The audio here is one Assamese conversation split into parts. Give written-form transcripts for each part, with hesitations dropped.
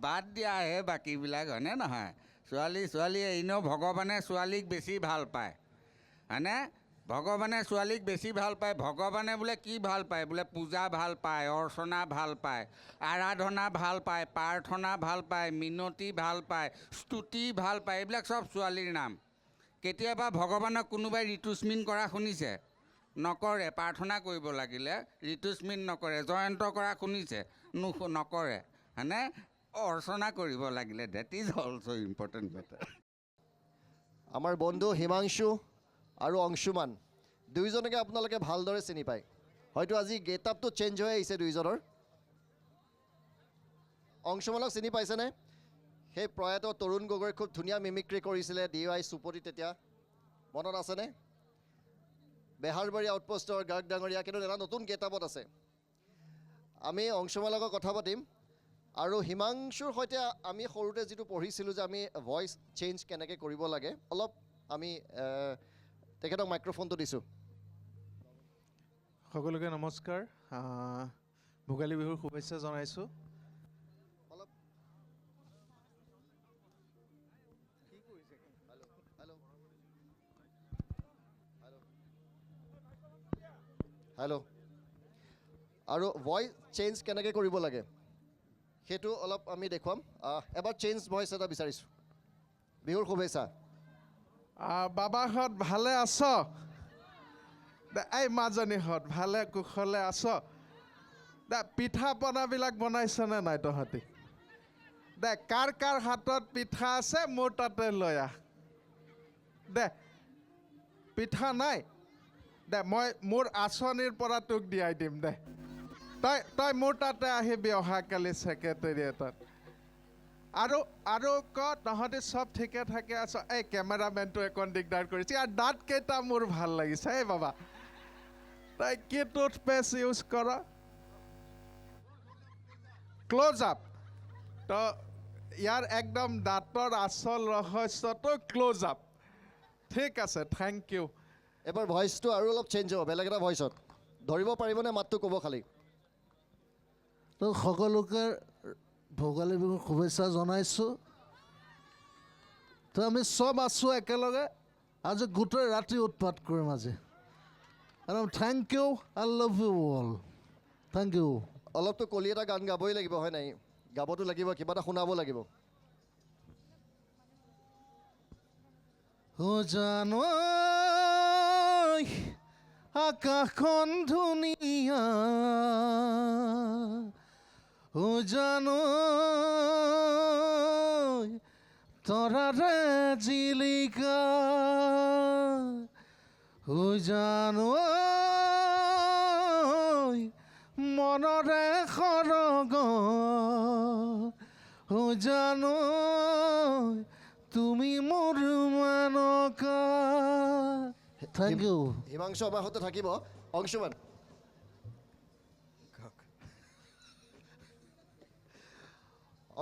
বাদ দিয়া হে বাকীবিলাক হয়নে নহয়? ছোৱালীয়ে এনেও ভগৱানে ছোৱালীক বেছি ভাল পায় হয়নে? ভগৱানে ছোৱালীক বেছি ভাল পায়। ভগৱানে বোলে কি ভাল পায়? বোলে পূজা ভাল পায়, অৰ্চনা ভাল পায়, আৰাধনা ভাল পায়, প্ৰাৰ্থনা ভাল পায়, মিনতি ভাল পায়, স্তুতি ভাল পায়। এইবিলাক চব ছোৱালীৰ নাম। কেতিয়াবা ভগৱানক কোনোবাই ঋতুস্মিন কৰা শুনিছে? নকৰে। প্ৰাৰ্থনা কৰিব লাগিলে ঋতুস্মিন নকৰে। জয়ন্ত কৰা শুনিছে? নকৰে হয়নে? অৰ্চনা কৰিব লাগিলে। Date is also' important matter. আমাৰ বন্ধু হিমাংশু আৰু অংশুমান দুয়োজনকে আপোনালোকে ভালদৰে চিনি পায়। হয়তো আজি গেট আপটো চেঞ্জ হৈ আহিছে দুয়োজনৰ। অংশুমানক চিনি পাইছেনে? সেই প্ৰয়াত তৰুণ গগৈ খুব ধুনীয়া মিমিক্ৰি কৰিছিলে DY চুপতি, তেতিয়া মনত আছেনে? বেহাৰবাৰী আউটপোষ্টৰ গাৰ্গ ডাঙৰীয়া কিন্তু এটা নতুন গেট আপত আছে। আমি অংশুমানৰ লগত কথা পাতিম। আৰু হিমাংশুৰ সৈতে আমি সৰুতে যিটো পঢ়িছিলোঁ যে আমি ভইচ চেঞ্জ কেনেকৈ কৰিব লাগে, অলপ আমি তেখেতক মাইক্ৰফোনটো দিছোঁ। সকলোকে নমস্কাৰ। ভোগালী বিহুৰ শুভেচ্ছা জনাইছোঁ। অলপ হেল্ল'। আৰু ভইচ চেঞ্জ কেনেকৈ কৰিব লাগে সেইটো অলপ আমি দেখুৱাম। এবাৰ চেঞ্জ ভইচ এটা বিচাৰিছোঁ। বিহুৰ শুভেচ্ছা। বাবাহঁত ভালে আছ? এই মাজনীহঁত ভালে কুশলে আছ? পিঠা পনাবিলাক বনাইছনে নাই তহঁতি? কাৰ কাৰ হাতত পিঠা আছে মোৰ তাতে লৈ আহ। পিঠা নাই? মই মোৰ আঁচনিৰ পৰা তোক দিয়াই দিম দে। তই মোৰ তাতে আহিবি অহাকালি ছেক্ৰেটেৰিয়েটত। আৰু তহঁতি চব ঠিকে থাকে আছ? এই কেমেৰামেনটো একণ দিগদাৰ কৰিছে। ইয়াৰ দাঁত কেইটা মোৰ ভাল লাগিছে। এই বাবা তই কি টুথপেষ্ট ইউজ কৰ? Close up. তো ইয়াৰ একদম দাঁতৰ আচল ৰহস্যটো ক্ল'জ আপ। ঠিক আছে, থেংক ইউ। এবাৰ ভইচটো আৰু অলপ চেঞ্জ হ'ব, বেলেগ এটা ভইচত ধৰিব পাৰিবনে? মাতটো ক'ব খালি। তো সকলোকে ভোগালী বিহুৰ শুভেচ্ছা জনাইছোঁ। তো আমি চব আছোঁ একেলগে। আজি গোটেই ৰাতি উৎপাত কৰিম আজি। Thank you, I love you all. Thank you. অলপতো কলি এটা গান গাবই লাগিব হয় নাই? গাবতো লাগিব, কিবা এটা শুনাব লাগিব। জানো আকাশখন ধুনীয়া, জানো তৰাৰে জিলিকা, জানো মনৰে সৰগ, জানো তুমি মোৰ মানকা। Thank U. হিমাংশু আমাৰ সৈতে থাকিব। অংশুমান,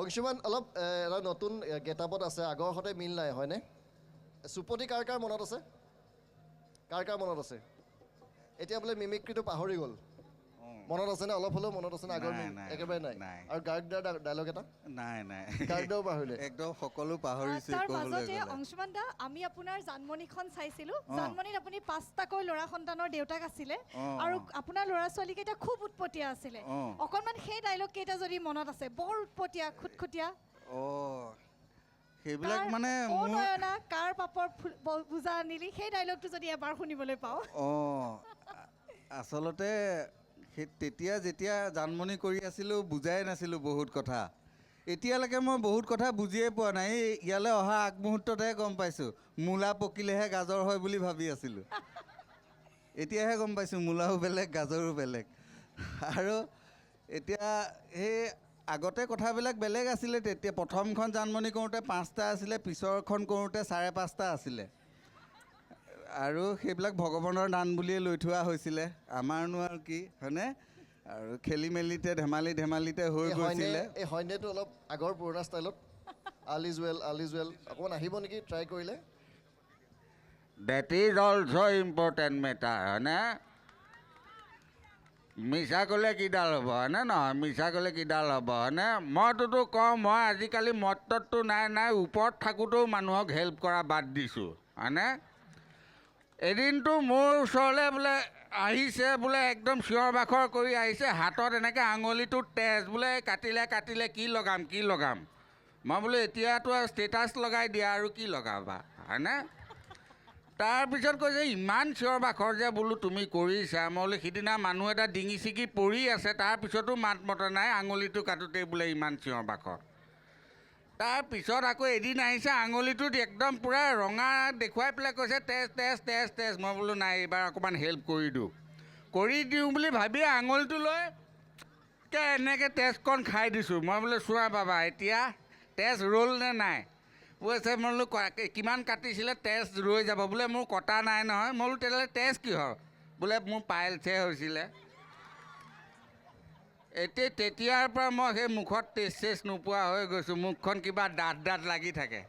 অংশুমান অলপ এটা নতুন গেটআপত আছে, আগৰ সৈতে মিল নাই হয়নে? চুপতি কাৰ কাৰ মনত আছে? কাৰ কাৰ মনত আছে? এতিয়া বোলে মিমিক্ৰিটো পাহৰি গ'ল। মনত আছেনে? অলপ হ'লেও মনত আছেনে? আগৰ একেবাৰে নাই। আৰু গাৰ্গদাৰ ডাইলগ এটা নাই গাৰ্গদাও পাহৰিলে। একদম সকলো পাহৰিছোঁ। তাৰ মাজতে অংশুমান দা, আমি আপোনাৰ জানমণিখন চাইছিলোঁ। জানমণিত আপুনি 5টাকৈ ল'ৰা সন্তানৰ দেউতাক আছিলে আৰু আপোনাৰ ল'ৰা ছোৱালীকেইটা খুব উৎপতীয়া আছিলে। অকণমান সেই ডাইলগ কেইটা যদি মনত আছে, বৰ উৎপতীয়া খুটখুটীয়া। সেইবিলাক মানে নয়না কাৰ পাপৰ বুজা আনিলি, সেই ডাইলগটো যদি এবাৰ শুনিবলৈ পাওঁ। আচলতে তেতিয়া যেতিয়া জানমণি কৰি আছিলোঁ বুজাই নাছিলোঁ বহুত কথা। এতিয়ালৈকে মই বহুত কথা বুজিয়ে পোৱা নাই। ইয়ালৈ অহা আগমুহূৰ্ততহে গম পাইছোঁ মূলা পকিলেহে গাজৰ হয় বুলি ভাবি আছিলোঁ। এতিয়াহে গম পাইছোঁ মূলাও বেলেগ গাজৰো বেলেগ। আৰু এতিয়া সেই আগতে কথাবিলাক বেলেগ আছিলে। তেতিয়া প্ৰথমখন জানমণি কৰোঁতে 5টা আছিলে, পিছৰখন কৰোঁতে 5.5টা আছিলে। আৰু সেইবিলাক ভগৱানৰ দান বুলিয়ে লৈ থোৱা হৈছিলে। আমাৰনো আৰু কি হয়নে? আৰু খেলি মেলিতে ধেমালিতে হৈ গৈছিলে। এই সন্ধ্যেটো অলপ আগৰ পুৰণা ষ্টাইলত আলিজুৱেল অকণমান আহিব নেকি ট্ৰাই কৰিলে? That is also' important matter হয়নে? মিছা ক'লে কিডাল হ'ব হয়নে নহয় মিছা ক'লে কিডাল হ'ব হয়নে মইতোতো কওঁ মই আজিকালি মদততো নাই ওপৰত থাকোঁতেও মানুহক হেল্প কৰা বাদ দিছোঁ হয়নে এদিনটো মোৰ ওচৰলৈ বোলে আহিছে বোলে একদম চিঞৰ বাখৰ কৰি আহিছে হাতত এনেকৈ আঙুলিটোত তেজ বোলে কাটিলে কি লগাম মই বোলো এতিয়াতো আৰু ষ্টেটাছ লগাই দিয়া আৰু কি লগাবা হয়নে তাৰপিছত কৈছে ইমান চিঞৰ বাখৰ যে বোলো তুমি কৰিছা মই বোলো সিদিনা মানুহ এটা ডিঙি ছিগি পৰি আছে তাৰপিছতো মাত মতা নাই আঙুলিটো কাটোতেই বোলে ইমান চিঞৰ বাখৰ তাৰপিছত আকৌ এদিন আহিছে আঙুলিটোত একদম পূৰা ৰঙা দেখুৱাই পেলাই কৈছে তেজ মই বোলো নাই এইবাৰ অকণমান হেল্প কৰি দিওঁ বুলি ভাবি আঙুলিটো লৈ এনেকৈ তেজকণ খাই দিছোঁ মই বোলো চোৱা বাবা এতিয়া তেজ ৰ'ল নে নাই কৈছে মই বোলো কিমান কাটিছিলে তেজ ৰৈ যাব বোলে মোৰ কটা নাই নহয় মই বোলো তেতিয়াহ'লে তেজ কিহৰ বোলে মোৰ পাইলছহে হৈছিলে তেতিয়াৰ পৰা মই সেই মুখত তেজ নোপোৱা হৈ গৈছোঁ মুখখন কিবা দাঁত লাগি থাকে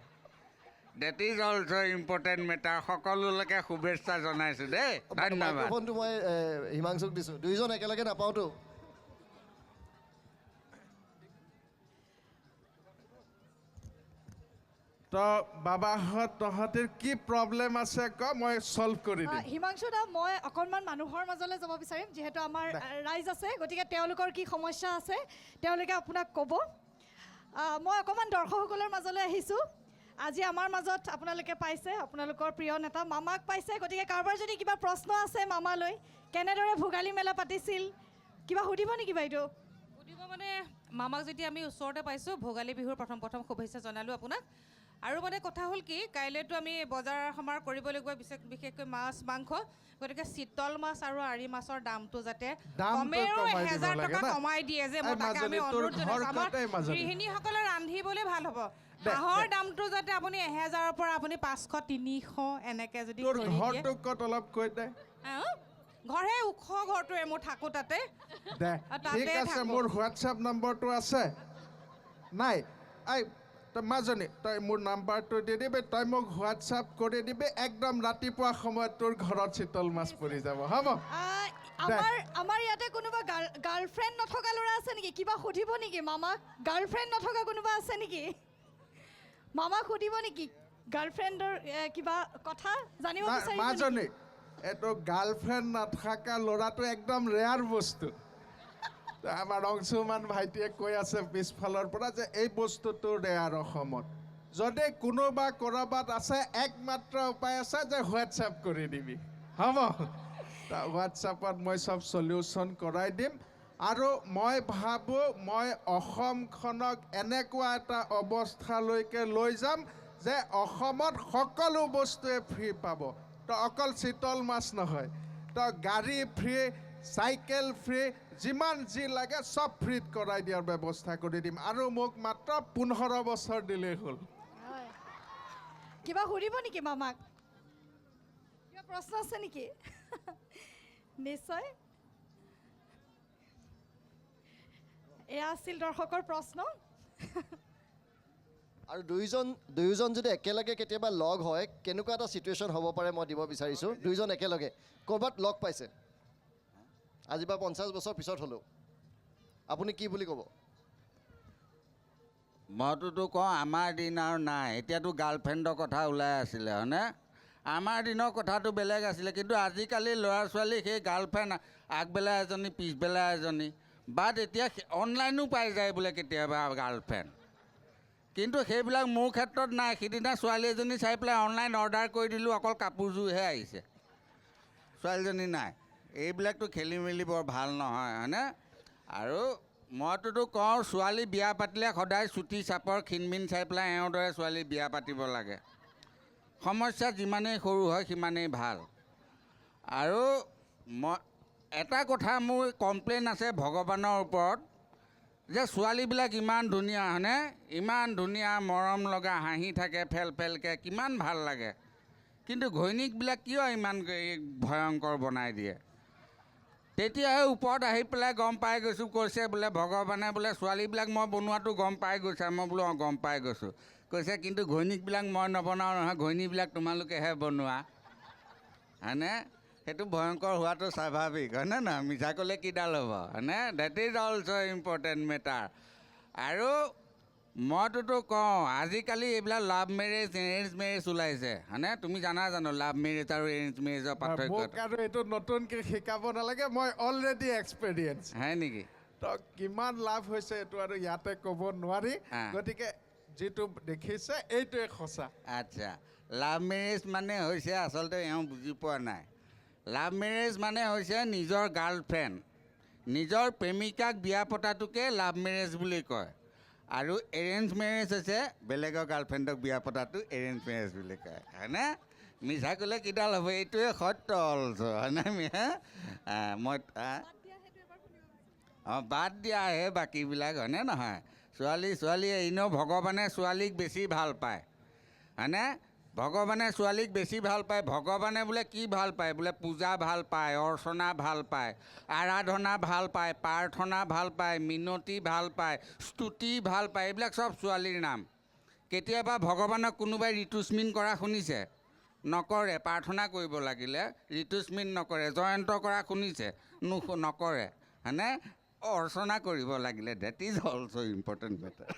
that is also' important matter সকলোলৈকে শুভেচ্ছা জনাইছোঁ দেই ধন্যবাদ মাইক্ৰফোনটো মই হিমাংশুক দিছোঁ দুইজন একেলগে নাপাওঁতো তো বাবাহঁত তহঁতিৰ কি প্ৰব্লেম আছে ক মই ছল্ভ কৰি দিম হিমাংশু দা মই অকণমান মানুহৰ মাজলৈ যাব বিচাৰিম যিহেতু আমাৰ ৰাইজ আছে গতিকে তেওঁলোকৰ কি সমস্যা আছে তেওঁলোকে আপোনাক ক'ব মই অকণমান দৰ্শকসকলৰ মাজলৈ আহিছোঁ আজি আমাৰ মাজত আপোনালোকে পাইছে আপোনালোকৰ প্ৰিয় নেতা মামাক পাইছে গতিকে কাৰোবাৰ যদি কিবা প্ৰশ্ন আছে মামালৈ কেনেদৰে ভোগালী মেলা পাতিছিল কিবা সুধিব নেকি বাইদেউ সুধিব মানে মামাক যেতিয়া আমি ওচৰতে পাইছোঁ ভোগালী বিহুৰ প্ৰথম শুভেচ্ছা জনালোঁ আপোনাক আৰু মানে কথা হ'ল কি কাইলৈতো আমি বজাৰ সমাৰ কৰিব লাগিব বিশেষকৈ মাছ মাংস গতিকে চিতল মাছ আৰু আৰি মাছৰ দামটো যাতে কমেও 1000 টকা কমাই দিয়ে যে মই তাকে আমি অনুৰোধ জনাইছোঁ আমাৰ গৃহিণীসকলে ৰান্ধিবলৈ ভাল হ'ব হাঁহৰ দামটো যাতে আপুনি 1000ৰ পৰা আপুনি 500 300 এনেকৈ যদি তোৰ ঘৰটো ক'ত অলপ কৈ দে ঘৰহে ওখ ঘৰটোৱে মোৰ থাকোঁ তাতে দে ঠিক আছে মোৰ হোৱাটছএপ নম্বৰটো আছে নাই তই মাজনী তই মোৰ নাম্বাৰটো দি দিবি তই মোক হোৱাটছআপ কৰি দিবি একদম ৰাতিপুৱা সময়ত তোৰ ঘৰত চিতল মাছ পৰি যাব হ'ব আমাৰ ইয়াতে কোনোবা গাৰ্লফ্ৰেণ্ড নথকা ল'ৰা আছে নেকি কিবা সুধিব নেকি মামাক গাৰ্লফ্ৰেণ্ড নথকা কোনোবা আছে নেকি মামাক সুধিব নেকি গাৰ্লফ্ৰেণ্ডৰ কিবা কথা জানিব বিচাৰিব মাজনী এইটো গাৰ্লফ্ৰেণ্ড নাথাকা ল'ৰাটো একদম ৰেয়াৰ বস্তু আমাৰ অংশুমান ভাইটিয়ে কৈ আছে পিছফালৰ পৰা যে এই বস্তুটো ৰেয়াৰ অসমত যদি কোনোবা ক'ৰবাত আছে একমাত্ৰ উপায় আছে যে হোৱাটছআপ কৰি দিবি হ'ব হোৱাটছআপত মই চব চলিউশ্যন কৰাই দিম আৰু মই ভাবোঁ মই অসমখনক এনেকুৱা এটা অৱস্থালৈকে লৈ যাম যে অসমত সকলো বস্তুৱে ফ্ৰী পাব তো অকল চিতল মাছ নহয় তো গাড়ী ফ্ৰী চাইকেল ফ্ৰী যিমান যি লাগে চব ফ্ৰীত কৰাই দিয়াৰ ব্যৱস্থা কৰি দিম আৰু মোক মাত্ৰ 15 বছৰ দিলেই হ'ল কিবা সুধিব নেকি মামাক কিবা প্ৰশ্ন আছে নেকি নিশ্চয় এয়া আছিল দৰ্শকৰ প্ৰশ্ন আৰু দুয়োজন যদি একেলগে কেতিয়াবা লগ হয় কেনেকুৱা এটা চিটুৱেশ্যন হ'ব পাৰে মই দিব বিচাৰিছোঁ দুয়োজন একেলগে ক'ৰবাত লগ পাইছে আজি বা 50 বছৰ পিছত হ'লেও আপুনি কি বুলি ক'ব মইতোতো কওঁ আমাৰ দিন আৰু নাই এতিয়াতো গাৰ্লফ্ৰেণ্ডৰ কথা ওলাই আছিলে হয়নে আমাৰ দিনৰ কথাটো বেলেগ আছিলে কিন্তু আজিকালি ল'ৰা ছোৱালী সেই গাৰ্লফ্ৰেণ্ড আগবেলা এজনী পিছবেলা এজনী বাট এতিয়া অনলাইনো পাই যায় বোলে কেতিয়াবা গাৰ্লফ্ৰেণ্ড কিন্তু সেইবিলাক মোৰ ক্ষেত্ৰত নাই সিদিনা ছোৱালী এজনী চাই পেলাই অনলাইন অৰ্ডাৰ কৰি দিলোঁ অকল কাপোৰযোৰহে আহিছে ছোৱালীজনী নাই এইবিলাকতো খেলি মেলি বৰ ভাল নহয় হয়নে আৰু মইতোতো কওঁ ছোৱালী বিয়া পাতিলে সদায় চুটি চাপৰ ক্ষীণমিন চাই পেলাই এওঁৰ দৰে ছোৱালী বিয়া পাতিব লাগে সমস্যা যিমানেই সৰু হয় সিমানেই ভাল আৰু মই এটা কথা মোৰ কমপ্লেইন আছে ভগৱানৰ ওপৰত যে ছোৱালীবিলাক ইমান ধুনীয়া হয়নে ইমান ধুনীয়া মৰম লগা হাঁহি থাকে ফেলফেলকৈ কিমান ভাল লাগে কিন্তু ঘৈণীকবিলাক কিয় ইমান ভয়ংকৰ বনাই দিয়ে তেতিয়াহে ওপৰত আহি পেলাই গম পাই গৈছোঁ কৈছে বোলে ভগৱানে বোলে ছোৱালীবিলাক মই বনোৱাটো গম পাই গৈছে মই বোলো অঁ গম পাই গৈছোঁ কৈছে কিন্তু ঘৈণীকবিলাক মই নবনাওঁ নহয় ঘৈণীবিলাক তোমালোকেহে বনোৱা হয়নে সেইটো ভয়ংকৰ হোৱাটো স্বাভাৱিক হয়নে নহয় মিছা ক'লে কিডাল হ'ব হয়নে that is also' important matter আৰু মইতোতো কওঁ আজিকালি এইবিলাক লাভ মেৰেজ এৰেঞ্জ মেৰেজ ওলাইছে হয়নে তুমি জানা জানো লাভ মেৰেজ আৰু এৰেঞ্জ মেৰেজৰ মোক পাৰ্থক্য আৰু এইটো নতুনকৈ শিকাব নালাগে মই অলৰেডি এক্সপেৰিয়েঞ্চ হয় নেকি তো কিমান লাভ হৈছে এইটো আৰু ইয়াতে ক'ব নোৱাৰি গতিকে যিটো দেখিছে এইটোৱে সঁচা আচ্ছা লাভ মেৰেজ মানে হৈছে আচলতে এওঁ বুজি পোৱা নাই লাভ মেৰেজ মানে হৈছে নিজৰ গাৰ্লফ্ৰেণ্ড নিজৰ প্ৰেমিকাক বিয়া পতাটোকে লাভ মেৰেজ বুলি কয় আৰু এৰেঞ্জ মেৰেজ হৈছে বেলেগৰ গাৰ্লফ্ৰেণ্ডক বিয়া পতাটো এৰেঞ্জ মেৰেজ বুলি কয় হয়নে মিছা ক'লে কিডাল হ'ব এইটোৱে সত্য অলছ হয়নে মই অঁ বাদ দিয়াহে বাকীবিলাক হয়নে নহয় ছোৱালীয়ে এনেও ভগৱানে ছোৱালীক বেছি ভাল পায় হয়নে ভগৱানে ছোৱালীক বেছি ভাল পায় ভগৱানে বোলে কি ভাল পায় বোলে পূজা ভাল পায় অৰ্চনা ভাল পায় আৰাধনা ভাল পায় প্ৰাৰ্থনা ভাল পায় মিনতি ভাল পায় স্তুতি ভাল পায় এইবিলাক চব ছোৱালীৰ নাম কেতিয়াবা ভগৱানক কোনোবাই ঋতুস্মিন কৰা শুনিছে নকৰে প্ৰাৰ্থনা কৰিব লাগিলে ঋতুস্মিন নকৰে জয়ন্ত কৰা শুনিছে নকৰে হয়নে অৰ্চনা কৰিব লাগিলে date is also' important matter